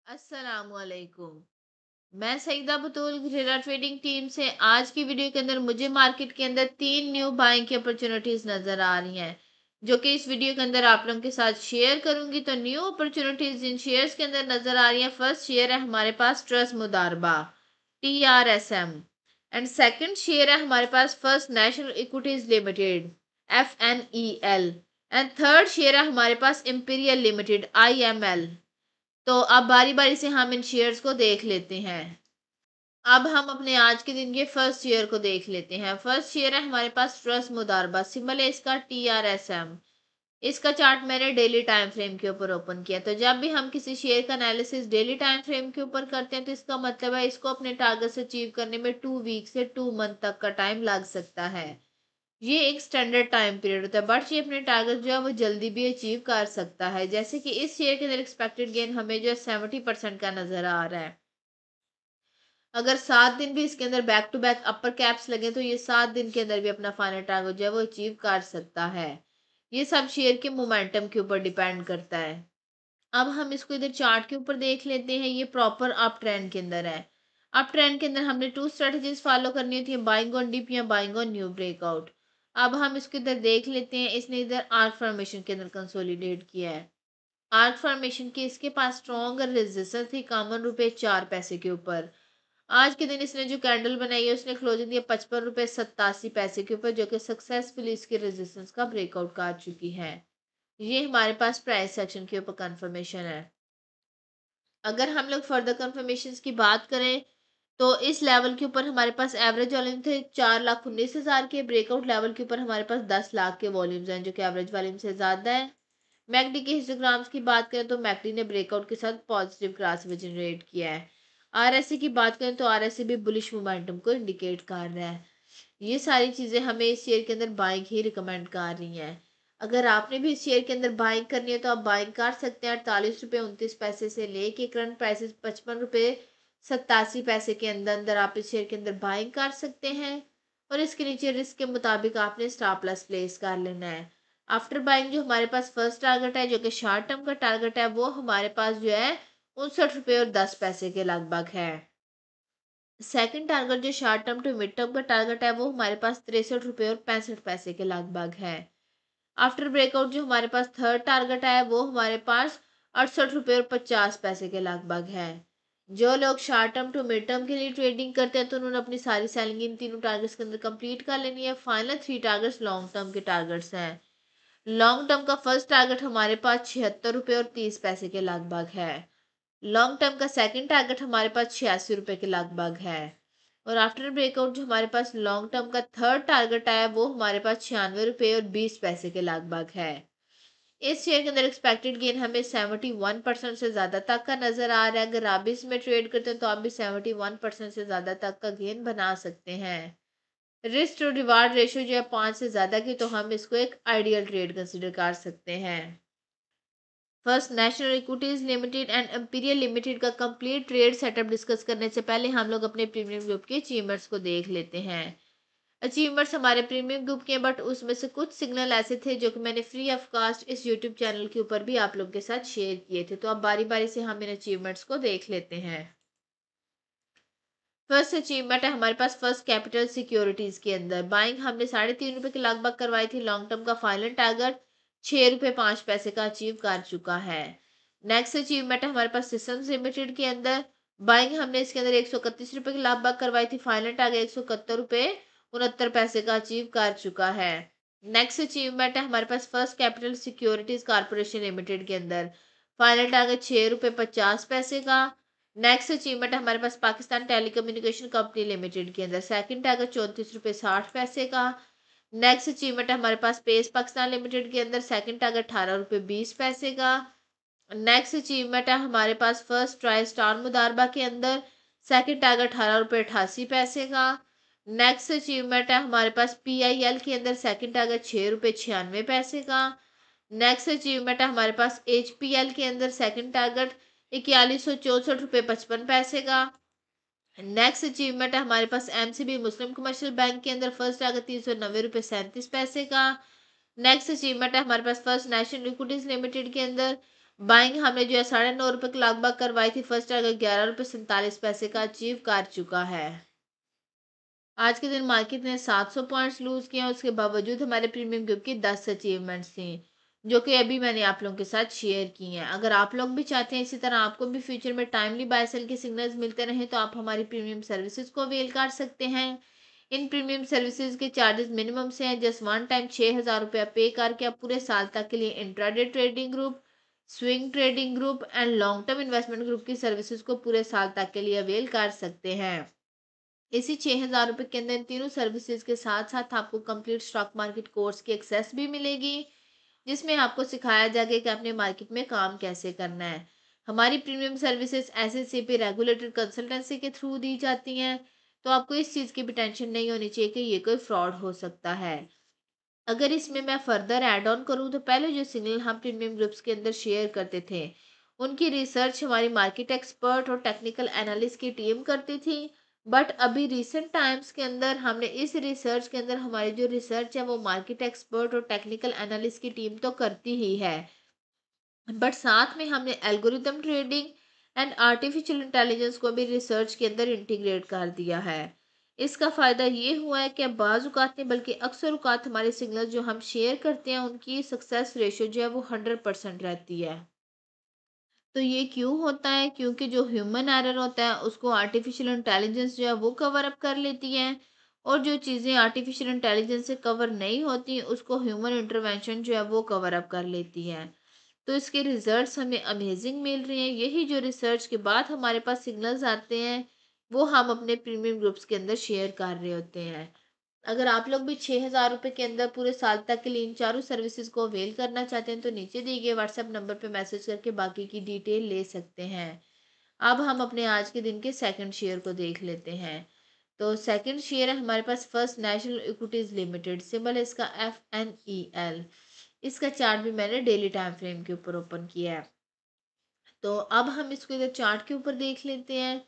अस्सलामुअलैकुम। मैं सईदा बतूल घेरा ट्रेडिंग टीम से आज की वीडियो के अंदर मुझे मार्केट के अंदर तीन न्यू बाइंग की अपॉर्चुनिटीज नजर आ रही हैं जो कि इस वीडियो के अंदर आप लोगों के साथ शेयर करूंगी। तो न्यू अपॉर्चुनिटीज इन शेयर्स के अंदर नजर आ रही हैं। फर्स्ट शेयर है हमारे पास trust Modaraba TRSM and second share है हमारे पास first national equities limited FNEL and third share है हमारे पास इंपीरियल लिमिटेड IML। तो अब बारी बारी से हम इन शेयर्स को देख लेते हैं। अब हम अपने आज के दिन के फर्स्ट शेयर को देख लेते हैं। फर्स्ट शेयर है हमारे पास ट्रस्ट मुदारबा, सिंबल है इसका TRSM। इसका चार्ट मैंने डेली टाइम फ्रेम के ऊपर ओपन किया। तो जब भी हम किसी शेयर का एनालिसिस डेली टाइम फ्रेम के ऊपर करते हैं तो इसका मतलब है इसको अपने टारगेट से अचीव करने में 2 वीक से 2 मंथ तक का टाइम लग सकता है। ये एक स्टैंडर्ड टाइम पीरियड होता है, बट ये अपने टारगेट जो है वो जल्दी भी अचीव कर सकता है। जैसे कि इस शेयर के अंदर एक्सपेक्टेड गेन हमें जो है 70% का नजर आ रहा है। अगर 7 दिन भी इसके अंदर back to back upper caps लगे तो ये 7 दिन के अंदर भी अपना फाइनल टारगेट जो है वो अचीव कर सकता है। ये सब शेयर के मोमेंटम के ऊपर डिपेंड करता है। अब हम इसको इधर चार्ट के ऊपर देख लेते हैं। ये प्रॉपर अप ट्रेंड के अंदर है। अप ट्रेंड के अंदर हमने 2 स्ट्रेटजीज फॉलो करनी होती है, बाइंग ऑन डिप या बाइंग ऑन न्यू ब्रेकआउट। अब हम इसको इधर देख लेते हैं। इसने इधर आर्क फॉर्मेशन के अंदर कंसोलिडेट किया है। आर्क फॉर्मेशन की इसके पास स्ट्रॉन्ग रेजिस्टेंस थी ₹51 के ऊपर। आज के दिन इसने जो कैंडल बनाई है उसने क्लोजिंग दिया ₹55.87 के ऊपर, जो कि सक्सेसफुली इसकी रेजिस्टेंस का ब्रेकआउट कर चुकी है। ये हमारे पास प्राइस सेक्शन के ऊपर कंफर्मेशन है। अगर हम लोग फर्दर कंफर्मेशन की बात करें तो इस लेवल के ऊपर हमारे पास एवरेज वॉल्यूम थे 4,19,000 के। ब्रेकआउट लेवल के ऊपर हमारे पास 10 लाख के वॉल्यूम्स हैं जो कि एवरेज वॉल्यूम से ज़्यादा है। मैकडी के हिस्टोग्राम्स की बात करें तो मैकडी ने ब्रेकआउट के साथ पॉजिटिव क्रॉसओवर जनरेट किया है। RSI की बात करें तो RSI भी बुलिश मोमेंटम को इंडिकेट कर रहा है। ये सारी चीज़ें हमें इस शेयर के अंदर बाइंग ही रिकमेंड कर रही हैं। अगर आपने भी इस शेयर के अंदर बाइंग करनी है तो आप बाइंग कर सकते हैं। ₹48.29 से लेके करंट प्राइसेस ₹55.87 के अंदर अंदर आप इस शेयर के अंदर बाइंग कर सकते हैं। और इसके नीचे रिस्क के मुताबिक आपने स्टॉप लॉस प्लेस कर लेना है। आफ्टर बाइंग जो हमारे पास फर्स्ट टारगेट है जो कि शॉर्ट टर्म का टारगेट है वो हमारे पास जो है ₹59.10 के लगभग है। सेकंड टारगेट जो short term to mid term का टारगेट है वो हमारे पास ₹63.65 के लगभग है। आफ्टर ब्रेकआउट जो हमारे पास थर्ड टारगेट है वो हमारे पास ₹68.50 के लगभग है। जो लोग short term to mid term के लिए ट्रेडिंग करते हैं तो उन्होंने अपनी सारी सेलिंग इन तीनों टारगेट्स के अंदर कंप्लीट कर लेनी है। फाइनल 3 टारगेट्स लॉन्ग टर्म के टारगेट्स हैं। लॉन्ग टर्म का फर्स्ट टारगेट हमारे पास ₹76.30 के लगभग है। लॉन्ग टर्म का सेकंड टारगेट हमारे पास ₹86 के लगभग है। और आफ्टर ब्रेकआउट जो हमारे पास लॉन्ग टर्म का थर्ड टारगेट आया वो हमारे पास ₹96.20 के लगभग है। इस शेयर के अंदर एक्सपेक्टेड गेन हमें 71% से ज़्यादा तक का नज़र आ रहा है। अगर आप भी इसमें ट्रेड करते हैं तो आप भी 71% से ज़्यादा तक का गेन बना सकते हैं। रिस्क टू रिवार्ड रेशियो जो है 5 से ज़्यादा की तो हम इसको एक आइडियल ट्रेड कंसिडर कर सकते हैं। First national equities limited and imperial limited का कंप्लीट ट्रेड सेटअप डिस्कस करने से पहले हम लोग अपने प्रीमियम ग्रुप के अचीवमेंट्स को देख लेते हैं। अचीवमेंट्स हमारे प्रीमियम ग्रुप के, बट उसमें से कुछ सिग्नल ऐसे थे जो कि मैंने फ्री ऑफ कास्ट इस यूट्यूब चैनल के ऊपर भी आप लोगों के साथ शेयर किए थे। तो अब बारी बारी से हम इन अचीवमेंट्स को देख लेते हैं। फर्स्ट अचीवमेंट है हमारे पास फर्स्ट कैपिटल सिक्योरिटीज के अंदर बाइंग हमने ₹3.5 के लगभग करवाई थी। लॉन्ग टर्म का फाइनल टारगेट ₹6.05 का अचीव कर चुका है। नेक्स्ट अचीवमेंट है हमारे पास सिस्टम्स लिमिटेड के अंदर बाइंग हमने इसके अंदर ₹131 के लगभग करवाई थी। फाइनल टारगेट ₹171.69 का अचीव कर चुका है। नेक्स्ट अचीवमेंट है हमारे पास first capital securities corporation limited के अंदर फाइनल टारगेट ₹6.50 का। नेक्स्ट अचीवमेंट है हमारे पास पाकिस्तान टेलीकम्युनिकेशन कंपनी लिमिटेड के अंदर सेकंड टारगेट ₹34.60 का। नेक्स्ट अचीवमेंट है हमारे पास स्पेस पाकिस्तान लिमिटेड के अंदर सेकंड टारगेट ₹18.20 का। नेक्स्ट अचीवमेंट है हमारे पास फर्स्ट ट्राई स्टार मुदारबा के अंदर सेकंड टारगेट ₹18.88 का। नेक्स्ट अचीवमेंट है हमारे पास PIL के अंदर सेकंड टारगेट ₹6.96 का। नेक्स्ट अचीवमेंट है हमारे पास HPL के अंदर सेकंड टारगेट ₹4164.55 का। नेक्स्ट अचीवमेंट है हमारे पास MCB मुस्लिम कमर्शियल बैंक के अंदर फर्स्ट टारगेट ₹390.37 का। नेक्स्ट अचीवमेंट है हमारे पास फर्स्ट नेशनल इक्विटीज लिमिटेड के अंदर बाइंग हमने जो है 9.5 रुपये के लगभग करवाई थी। फर्स्ट टारगेट 11 रुपये 47 पैसे का अचीव कर चुका है। आज के दिन मार्केट ने 700 पॉइंट्स लूज किए, उसके बावजूद हमारे प्रीमियम ग्रुप की 10 अचीवमेंट्स थी, जो कि अभी मैंने आप लोगों के साथ शेयर की हैं। अगर आप लोग भी चाहते हैं इसी तरह आपको भी फ्यूचर में टाइमली बाय सेल के सिग्नल्स मिलते रहें, तो आप हमारी प्रीमियम सर्विसेज को अवेल कर सकते हैं। इन प्रीमियम सर्विसेज के चार्जेस मिनिमम से हैं। जस्ट वन टाइम 6,000 रुपया पे करके आप पूरे साल तक के लिए intraday trading group, swing trading group and long term investment group की सर्विसेज को पूरे साल तक के लिए अवेल कर सकते हैं। इसी 6,000 रुपये के अंदर इन तीनों सर्विसेज के साथ साथ आपको कंप्लीट स्टॉक मार्केट कोर्स की एक्सेस भी मिलेगी, जिसमें आपको सिखाया जाएगा कि आपने मार्केट में काम कैसे करना है। हमारी प्रीमियम सर्विसेज एसएससीपी रेगुलेटेड कंसल्टेंसी के थ्रू दी जाती हैं, तो आपको इस चीज़ की भी टेंशन नहीं होनी चाहिए कि ये कोई फ्रॉड हो सकता है। अगर इसमें मैं फर्दर ऐड ऑन करूँ, तो पहले जो सिग्नल हम प्रीमियम ग्रुप्स के अंदर शेयर करते थे, उनकी रिसर्च हमारी मार्केट एक्सपर्ट और टेक्निकल एनालिस्ट की टीम करती थी। बट अभी रिसेंट टाइम्स के अंदर हमने इस रिसर्च के अंदर हमारी जो रिसर्च है वो मार्केट एक्सपर्ट और टेक्निकल एनालिस्ट की टीम तो करती ही है, बट साथ में हमने algorithm trading and artificial intelligence को भी रिसर्च के अंदर इंटीग्रेट कर दिया है। इसका फ़ायदा ये हुआ है कि अब बाज़ औक़ात नहीं बल्कि अक्सर औक़ात हमारे सिग्नल जो हम शेयर करते हैं उनकी सक्सेस रेशो जो है वो 100% रहती है। तो ये क्यों होता है? क्योंकि जो ह्यूमन एरर होता है उसको आर्टिफिशियल इंटेलिजेंस जो है वो कवर अप कर लेती है, और जो चीज़ें आर्टिफिशियल इंटेलिजेंस से कवर नहीं होती उसको ह्यूमन इंटरवेंशन जो है वो कवर अप कर लेती है। तो इसके रिजल्ट्स हमें अमेजिंग मिल रहे हैं। यही जो रिसर्च के बाद हमारे पास सिग्नल्स आते हैं वो हम अपने प्रीमियम ग्रुप्स के अंदर शेयर कर रहे होते हैं। अगर आप लोग भी 6,000 रुपये के अंदर पूरे साल तक के लिए इन चारों सर्विसेज को अवेल करना चाहते हैं, तो नीचे दिए गए व्हाट्सएप नंबर पे मैसेज करके बाकी की डिटेल ले सकते हैं। अब हम अपने आज के दिन के सेकंड शेयर को देख लेते हैं। तो सेकंड शेयर है हमारे पास first national equities limited, symbol है इसका FNEL। इसका चार्ट भी मैंने डेली टाइम फ्रेम के ऊपर ओपन किया है। तो अब हम इसको इधर चार्ट के ऊपर देख लेते हैं।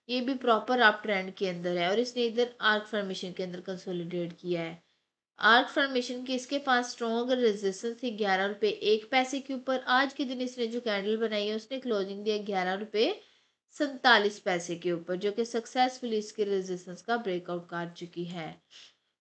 ये भी प्रॉपर अप ट्रेंड के अंदर है और इसने इधर आर्क फॉर्मेशन के अंदर कंसोलिडेट किया है। आर्क फॉर्मेशन की इसके पास स्ट्रॉन्ग रेजिस्टेंस थी 11 रुपये 1 पैसे के ऊपर। आज के दिन इसने जो कैंडल बनाई है उसने क्लोजिंग दिया 11 रुपये 47 पैसे के ऊपर, जो कि सक्सेसफुली इसके रेजिस्टेंस का ब्रेकआउट कर चुकी है।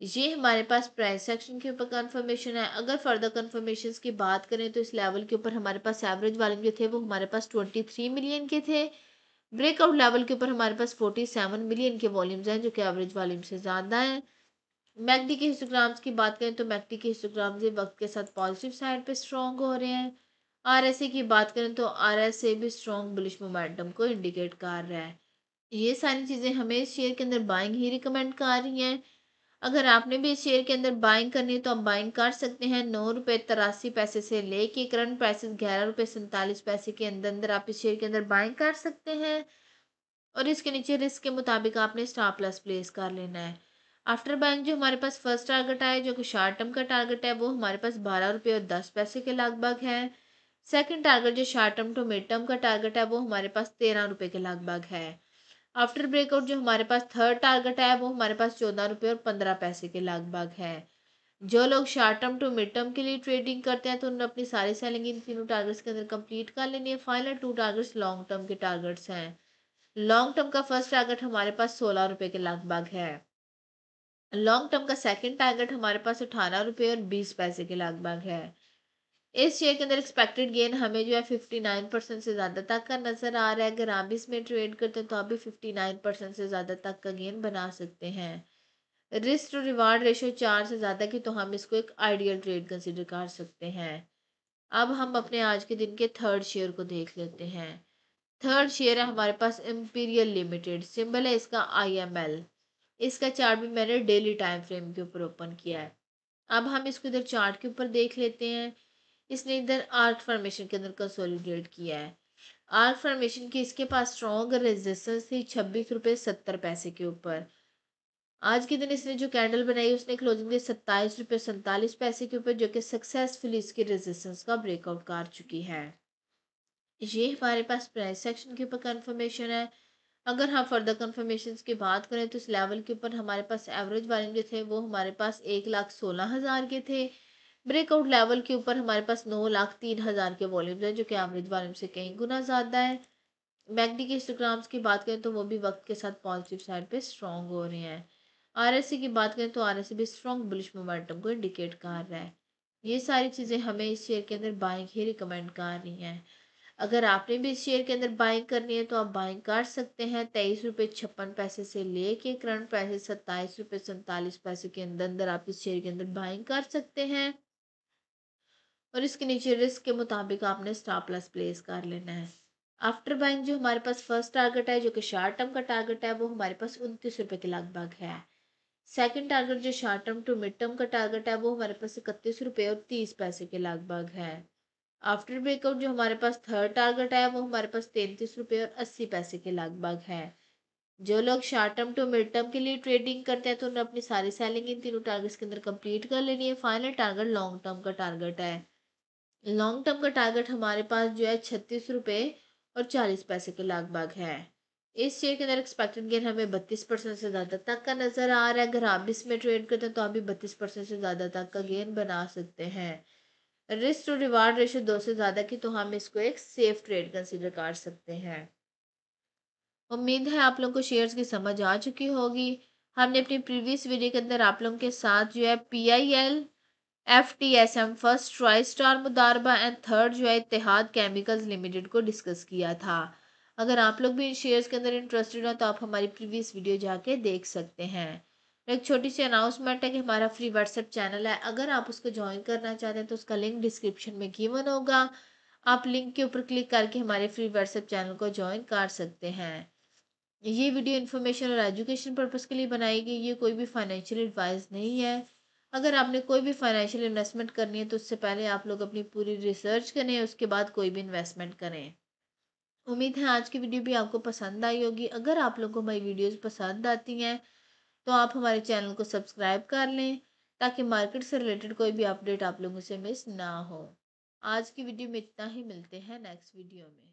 ये हमारे पास प्राइस सेक्शन के ऊपर कंफर्मेशन है। अगर फर्दर कंफर्मेशन की बात करें तो इस लेवल के ऊपर हमारे पास एवरेज वॉल्यूम जो थे वो हमारे पास 23 मिलियन के थे। ब्रेकआउट लेवल के ऊपर हमारे पास 47 मिलियन के वॉल्यूम्स हैं, जो कि एवरेज वॉल्यूम से ज़्यादा हैं। मैकडी के हिस्टोग्राम्स की बात करें तो मैकडी के हिस्टोग्राम्स ये वक्त के साथ पॉजिटिव साइड पे स्ट्रॉन्ग हो रहे हैं। आरएसए की बात करें तो आरएसए भी स्ट्रॉन्ग बुलिश मोमेंटम को इंडिकेट कर रहा है। ये सारी चीज़ें हमें इस शेयर के अंदर बाइंग ही रिकमेंड कर रही हैं। अगर आपने भी इस शेयर के अंदर बाइंग करनी है तो आप बाइंग कर सकते हैं। 9 रुपये 83 पैसे से लेके करंट प्राइसेस 11 रुपये 47 पैसे के अंदर अंदर आप इस शेयर के अंदर बाइंग कर सकते हैं, और इसके नीचे रिस्क के मुताबिक आपने स्टॉप लॉस प्लेस कर लेना है। आफ्टर बाइंग जो हमारे पास फर्स्ट टारगेट आया, जो कि शॉर्ट टर्म का टारगेट है, वो हमारे पास 12 रुपये और 10 पैसे के लगभग है। सेकंड टारगेट जो short term to mid term का टारगेट है वो हमारे पास 13 रुपये के लगभग है। आफ्टर ब्रेकआउट जो हमारे पास थर्ड टारगेट है वो हमारे पास 14 रुपये और 15 पैसे के लगभग है। जो लोग short term to mid term के लिए ट्रेडिंग करते हैं तो उन्होंने अपनी सारी सेलिंग इन तीनों टारगेट्स के अंदर कंप्लीट कर लेनी है। फाइनल 2 टारगेट्स लॉन्ग टर्म के टारगेट्स हैं। लॉन्ग टर्म का फर्स्ट टारगेट हमारे पास 16 रुपये के लगभग है। लॉन्ग टर्म का सेकंड टारगेट हमारे पास 18 रुपये और 20 पैसे के लगभग है। इस शेयर के अंदर एक्सपेक्टेड गेन हमें जो है 59% से ज़्यादा तक का नज़र आ रहा है। अगर आप भी इसमें ट्रेड करते हैं तो आप भी 59% से ज़्यादा तक का गेन बना सकते हैं। रिस्क टू रिवार्ड रेशो 4 से ज़्यादा की, तो हम इसको एक आइडियल ट्रेड कंसिडर कर सकते हैं। अब हम अपने आज के दिन के थर्ड शेयर को देख लेते हैं। थर्ड शेयर है हमारे पास इंपीरियल लिमिटेड, सिंबल है इसका IML। इसका चार्ट भी मैंने डेली टाइम फ्रेम के ऊपर ओपन किया है। अब हम इसको इधर चार्ट के ऊपर देख लेते हैं। इसने इधर आर्क फॉर्मेशन के अंदर कंसोलिडेट किया है। आर्क फॉर्मेशन की इसके पास स्ट्रॉन्ग रेजिस्टेंस थी 26 रुपये 70 पैसे के ऊपर। आज के दिन इसने जो कैंडल बनाई उसने क्लोजिंग दी 27 रुपये 47 पैसे के ऊपर, जो कि सक्सेसफुली इसकी रेजिस्टेंस का ब्रेकआउट कर चुकी है। ये हमारे पास प्राइस सेक्शन के ऊपर कंफर्मेशन है। अगर हम फर्दर कंफर्मेशन की बात करें तो इस लेवल के ऊपर हमारे पास एवरेज वॉल्यूम जो थे वो हमारे पास 1,16,000 के थे। ब्रेकआउट लेवल के ऊपर हमारे पास 9,03,000 के वॉल्यूम्स है, जो कि एवरेज वॉल्यूम से कहीं गुना ज़्यादा है। मैकडी के हिस्टोग्राम्स की बात करें तो वो भी वक्त के साथ पॉजिटिव साइड पे स्ट्रॉन्ग हो रहे हैं। आरएससी की बात करें तो आरएससी भी स्ट्रॉन्ग बुलिश मोमेंटम को इंडिकेट कर रहा है। ये सारी चीज़ें हमें इस शेयर के अंदर बाइंग ही रिकमेंड कर रही हैं। अगर आपने भी इस शेयर के अंदर बाइंग करनी है तो आप बाइंग कर सकते हैं 23 रुपये 56 पैसे से लेके करंट प्राइस 27 रुपये 47 पैसे के अंदर अंदर आप इस शेयर के अंदर बाइंग कर सकते हैं। और इसके नीचे रिस्क के मुताबिक आपने स्टॉप लॉस प्लेस कर लेना है। आफ्टर बाइंग जो हमारे पास फर्स्ट टारगेट है, जो कि शॉर्ट टर्म का टारगेट है, वो हमारे पास 29 रुपये के लगभग है। सेकंड टारगेट जो short term to mid term का टारगेट है, वो हमारे पास 31 रुपये और 30 पैसे के लगभग है। आफ्टर ब्रेकआउट जो हमारे पास थर्ड टारगेट है, वो हमारे पास 33 रुपये और 80 पैसे के लगभग है। जो लोग short term to mid term के लिए ट्रेडिंग करते हैं तो उन्हें अपनी सारी सेलिंग इन तीनों टारगेट्स के अंदर कंप्लीट कर लेनी है। फाइनल टारगेट लॉन्ग टर्म का टारगेट है। लॉन्ग टर्म का टारगेट हमारे पास जो है 36 रुपये और 40 पैसे के लगभग है। इस शेयर के अंदर एक्सपेक्टेड गेन हमें 32% से ज़्यादा तक का नज़र आ रहा है। अगर आप भी इसमें ट्रेड करते हैं तो आप भी 32% से ज़्यादा तक का गेन बना सकते हैं। रिस्क टू रिवार्ड रेशो 2 से ज़्यादा की, तो हम इसको एक सेफ ट्रेड कंसीडर कर सकते हैं। उम्मीद है आप लोगों को शेयर्स की समझ आ चुकी होगी। हमने अपनी प्रीवियस वीडियो के अंदर आप लोगों के साथ जो है PIL, FTSM first tri star Modaraba and third जो है इत्तेहाद केमिकल्स लिमिटेड को डिस्कस किया था। अगर आप लोग भी इन शेयर्स के अंदर इंटरेस्टेड हो तो आप हमारी प्रीवियस वीडियो जाके देख सकते हैं। एक छोटी सी अनाउंसमेंट है कि हमारा फ्री व्हाट्सएप चैनल है, अगर आप उसको ज्वाइन करना चाहते हैं तो उसका लिंक डिस्क्रिप्शन में गिवन होगा। आप लिंक के ऊपर क्लिक करके हमारे फ्री व्हाट्सएप चैनल को ज्वाइन कर सकते हैं। ये वीडियो इन्फॉर्मेशन और एजुकेशन पर्पज़ के लिए बनाई गई, ये कोई भी फाइनेंशियल एडवाइस नहीं है। अगर आपने कोई भी फाइनेंशियल इन्वेस्टमेंट करनी है तो उससे पहले आप लोग अपनी पूरी रिसर्च करें, उसके बाद कोई भी इन्वेस्टमेंट करें। उम्मीद है आज की वीडियो भी आपको पसंद आई होगी। अगर आप लोगों को हमारी वीडियोस पसंद आती हैं तो आप हमारे चैनल को सब्सक्राइब कर लें, ताकि मार्केट से रिलेटेड कोई भी अपडेट आप लोगों से मिस ना हो। आज की वीडियो में इतना ही, मिलते हैं नेक्स्ट वीडियो में।